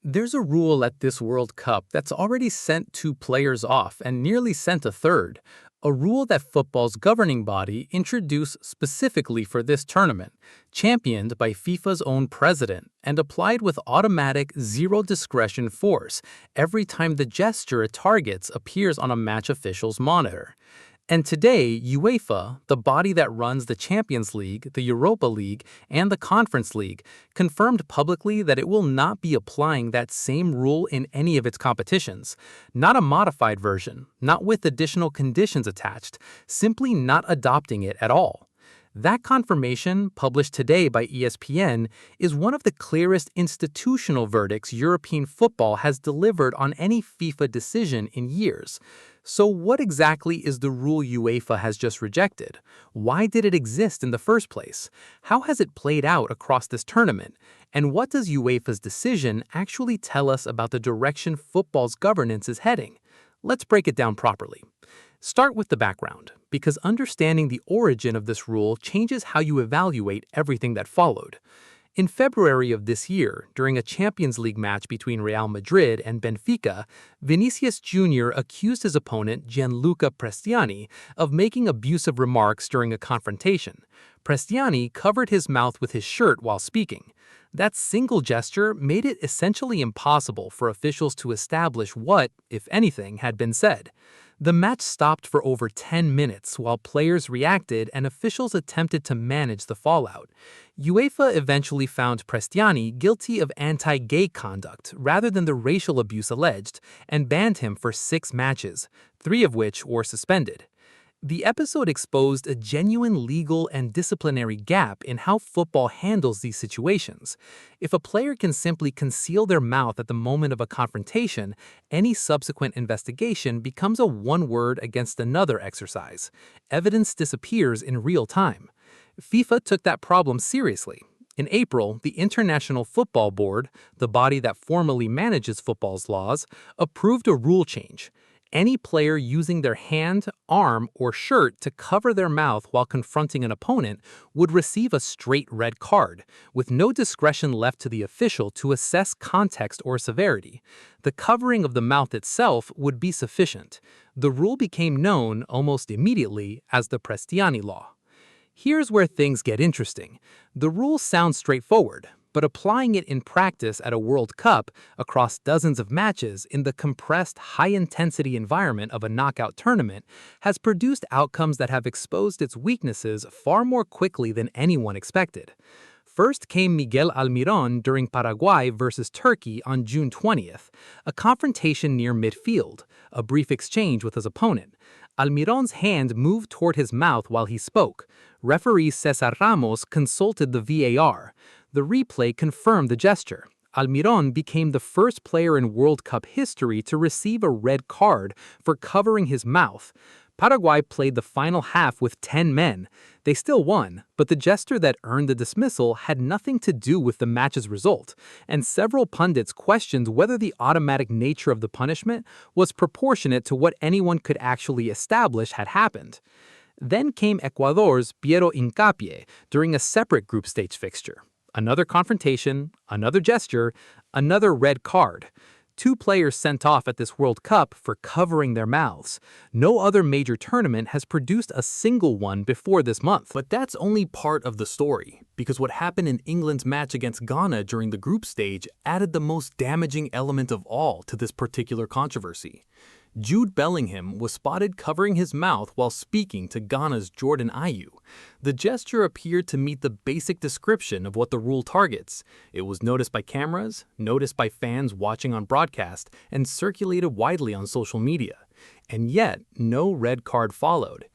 There's a rule at this World Cup that's already sent two players off and nearly sent a third. A rule that football's governing body introduced specifically for this tournament, championed by FIFA's own president, and applied with automatic zero discretion force every time the gesture it targets appears on a match official's monitor. And today, UEFA, the body that runs the Champions League, the Europa League, and the Conference League, confirmed publicly that it will not be applying that same rule in any of its competitions. Not a modified version, not with additional conditions attached, simply not adopting it at all. That confirmation, published today by ESPN, is one of the clearest institutional verdicts European football has delivered on any FIFA decision in years. So what exactly is the rule UEFA has just rejected? Why did it exist in the first place? How has it played out across this tournament? And what does UEFA's decision actually tell us about the direction football's governance is heading? Let's break it down properly. Start with the background, because understanding the origin of this rule changes how you evaluate everything that followed. In February of this year, during a Champions League match between Real Madrid and Benfica, Vinicius Jr. accused his opponent Gianluca Prestiani of making abusive remarks during a confrontation. Prestiani covered his mouth with his shirt while speaking. That single gesture made it essentially impossible for officials to establish what, if anything, had been said. The match stopped for over 10 minutes while players reacted and officials attempted to manage the fallout. UEFA eventually found Prestiani guilty of anti-gay conduct rather than the racial abuse alleged and banned him for 6 matches, 3 of which were suspended. The episode exposed a genuine legal and disciplinary gap in how football handles these situations. If a player can simply conceal their mouth at the moment of a confrontation, any subsequent investigation becomes a one-word against another exercise. Evidence disappears in real time. FIFA took that problem seriously. In April, the International Football Board, the body that formally manages football's laws, approved a rule change. Any player using their hand, arm, or shirt to cover their mouth while confronting an opponent would receive a straight red card, with no discretion left to the official to assess context or severity. The covering of the mouth itself would be sufficient. The rule became known almost immediately as the Prestiani Law. Here's where things get interesting. The rule sounds straightforward, but applying it in practice at a World Cup across dozens of matches in the compressed, high-intensity environment of a knockout tournament has produced outcomes that have exposed its weaknesses far more quickly than anyone expected. First came Miguel Almirón during Paraguay versus Turkey on June 20th, a confrontation near midfield, a brief exchange with his opponent. Almirón's hand moved toward his mouth while he spoke. Referee Cesar Ramos consulted the VAR. The replay confirmed the gesture. Almirón became the first player in World Cup history to receive a red card for covering his mouth. Paraguay played the final half with 10 men. They still won, but the gesture that earned the dismissal had nothing to do with the match's result, and several pundits questioned whether the automatic nature of the punishment was proportionate to what anyone could actually establish had happened. Then came Ecuador's Piero Hincapié during a separate group stage fixture. Another confrontation, another gesture, another red card. 2 players sent off at this World Cup for covering their mouths. No other major tournament has produced a single one before this month. But that's only part of the story, because what happened in England's match against Ghana during the group stage added the most damaging element of all to this particular controversy. Jude Bellingham was spotted covering his mouth while speaking to Ghana's Jordan Ayew. The gesture appeared to meet the basic description of what the rule targets. It was noticed by cameras, noticed by fans watching on broadcast, and circulated widely on social media. And yet, no red card followed.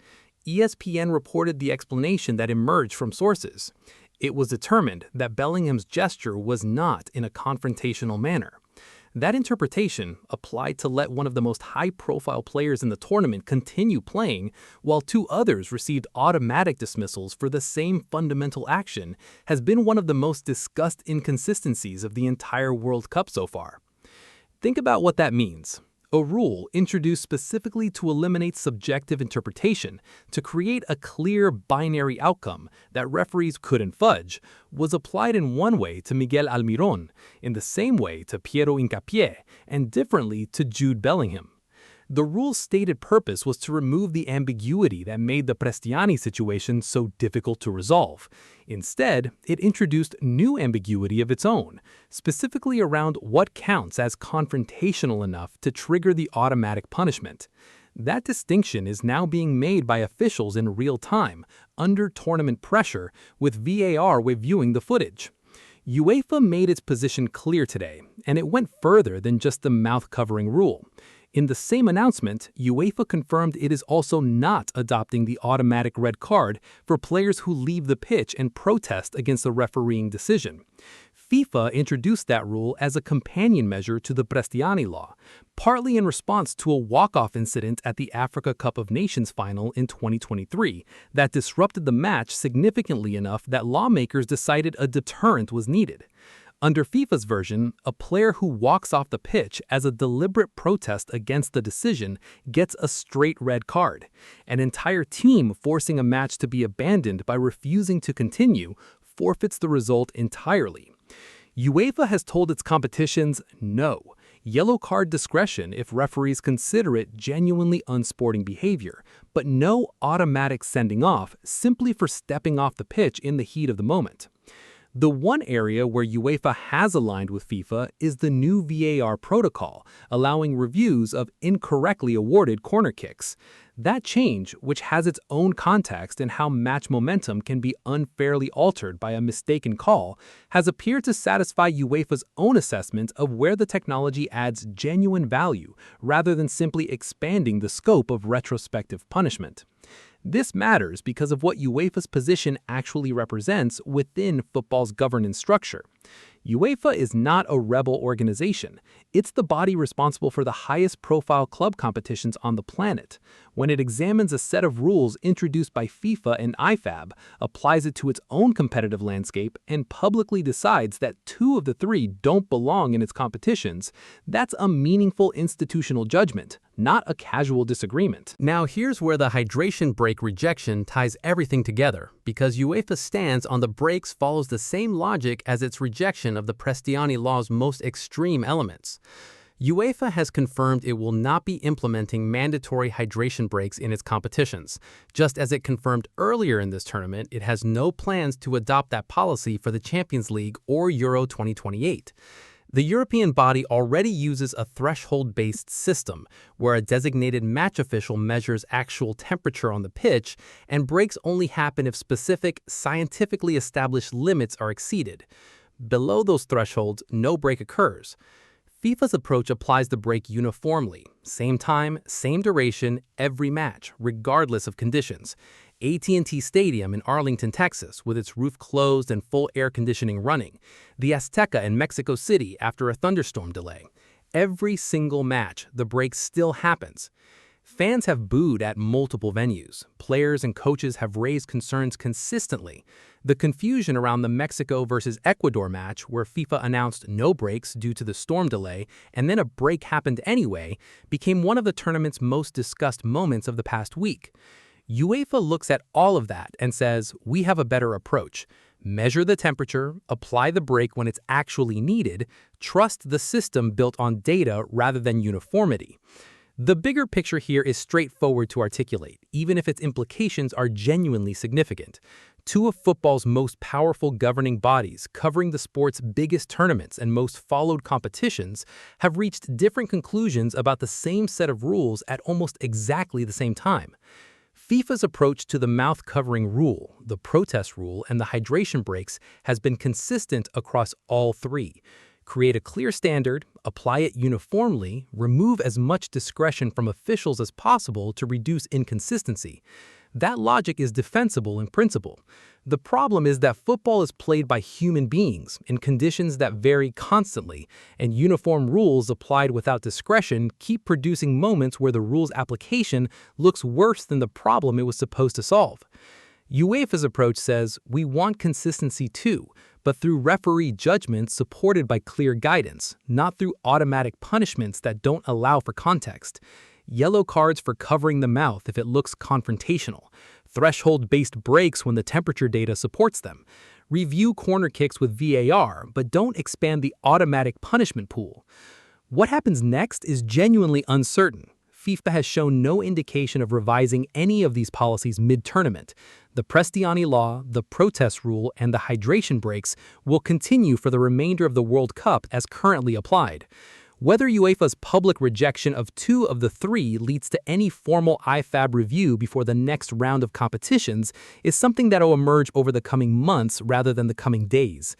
ESPN reported the explanation that emerged from sources. It was determined that Bellingham's gesture was not in a confrontational manner. That interpretation applied to let one of the most high-profile players in the tournament continue playing, while 2 others received automatic dismissals for the same fundamental action, has been one of the most discussed inconsistencies of the entire World Cup so far. Think about what that means. a rule introduced specifically to eliminate subjective interpretation, to create a clear binary outcome that referees couldn't fudge, was applied in one way to Miguel Almirón, in the same way to Piero Hincapié, and differently to Jude Bellingham. The rule's stated purpose was to remove the ambiguity that made the Prestiani situation so difficult to resolve. Instead, it introduced new ambiguity of its own, specifically around what counts as confrontational enough to trigger the automatic punishment. That distinction is now being made by officials in real time, under tournament pressure, with VAR reviewing the footage. UEFA made its position clear today, and it went further than just the mouth-covering rule. In the same announcement, UEFA confirmed it is also not adopting the automatic red card for players who leave the pitch and protest against the refereeing decision. FIFA introduced that rule as a companion measure to the Prestiani law, partly in response to a walk-off incident at the Africa Cup of Nations final in 2023 that disrupted the match significantly enough that lawmakers decided a deterrent was needed. Under FIFA's version, a player who walks off the pitch as a deliberate protest against the decision gets a straight red card. An entire team forcing a match to be abandoned by refusing to continue forfeits the result entirely. UEFA has told its competitions no. Yellow card discretion if referees consider it genuinely unsporting behavior, but no automatic sending off simply for stepping off the pitch in the heat of the moment. The one area where UEFA has aligned with FIFA is the new VAR protocol, allowing reviews of incorrectly awarded corner kicks. That change, which has its own context in how match momentum can be unfairly altered by a mistaken call, has appeared to satisfy UEFA's own assessment of where the technology adds genuine value rather than simply expanding the scope of retrospective punishment. This matters because of what UEFA's position actually represents within football's governance structure. UEFA is not a rebel organization. It's the body responsible for the highest-profile club competitions on the planet. When it examines a set of rules introduced by FIFA and IFAB, applies it to its own competitive landscape, and publicly decides that 2 of the 3 don't belong in its competitions, that's a meaningful institutional judgment, not a casual disagreement. Now here's where the hydration break rejection ties everything together, because UEFA's stance on the breaks follows the same logic as its rejection of the Prestiani law's most extreme elements. UEFA has confirmed it will not be implementing mandatory hydration breaks in its competitions. Just as it confirmed earlier in this tournament, it has no plans to adopt that policy for the Champions League or Euro 2028. The European body already uses a threshold-based system, where a designated match official measures actual temperature on the pitch, and breaks only happen if specific, scientifically established limits are exceeded. Below those thresholds, no break occurs. FIFA's approach applies the break uniformly, same time, same duration, every match, regardless of conditions. AT&T Stadium in Arlington, Texas, with its roof closed and full air conditioning running. The Azteca in Mexico City after a thunderstorm delay. Every single match, the break still happens. Fans have booed at multiple venues. Players and coaches have raised concerns consistently. The confusion around the Mexico versus Ecuador match, where FIFA announced no breaks due to the storm delay, and then a break happened anyway, became one of the tournament's most discussed moments of the past week. UEFA looks at all of that and says, we have a better approach. Measure the temperature, apply the break when it's actually needed, trust the system built on data rather than uniformity. The bigger picture here is straightforward to articulate, even if its implications are genuinely significant. 2 of football's most powerful governing bodies, covering the sport's biggest tournaments and most followed competitions, have reached different conclusions about the same set of rules at almost exactly the same time. FIFA's approach to the mouth-covering rule, the protest rule, and the hydration breaks has been consistent across all 3. Create a clear standard, apply it uniformly, remove as much discretion from officials as possible to reduce inconsistency. That logic is defensible in principle. The problem is that football is played by human beings in conditions that vary constantly, and uniform rules applied without discretion keep producing moments where the rule's application looks worse than the problem it was supposed to solve. UEFA's approach says we want consistency too, but through referee judgments supported by clear guidance, not through automatic punishments that don't allow for context. Yellow cards for covering the mouth if it looks confrontational. Threshold-based breaks when the temperature data supports them. Review corner kicks with VAR, but don't expand the automatic punishment pool. What happens next is genuinely uncertain. FIFA has shown no indication of revising any of these policies mid-tournament. The Prestiani law, the protest rule, and the hydration breaks will continue for the remainder of the World Cup as currently applied. Whether UEFA's public rejection of 2 of the 3 leads to any formal IFAB review before the next round of competitions is something that will emerge over the coming months rather than the coming days.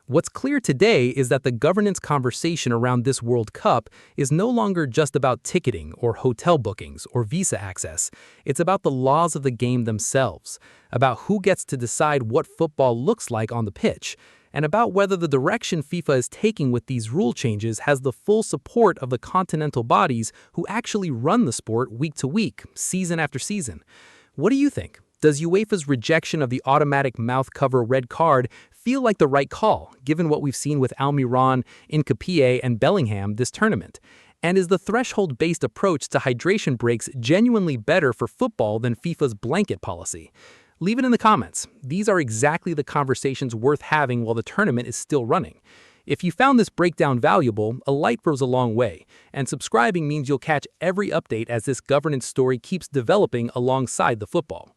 What's clear today is that the governance conversation around this World Cup is no longer just about ticketing or hotel bookings or visa access. It's about the laws of the game themselves, about who gets to decide what football looks like on the pitch, and about whether the direction FIFA is taking with these rule changes has the full support of the continental bodies who actually run the sport week to week, season after season. What do you think? Does UEFA's rejection of the automatic mouth cover red card feel like the right call, given what we've seen with Almiron, Nketiah, and Bellingham this tournament? And is the threshold-based approach to hydration breaks genuinely better for football than FIFA's blanket policy? Leave it in the comments. These are exactly the conversations worth having while the tournament is still running. If you found this breakdown valuable, a like goes a long way, and subscribing means you'll catch every update as this governance story keeps developing alongside the football.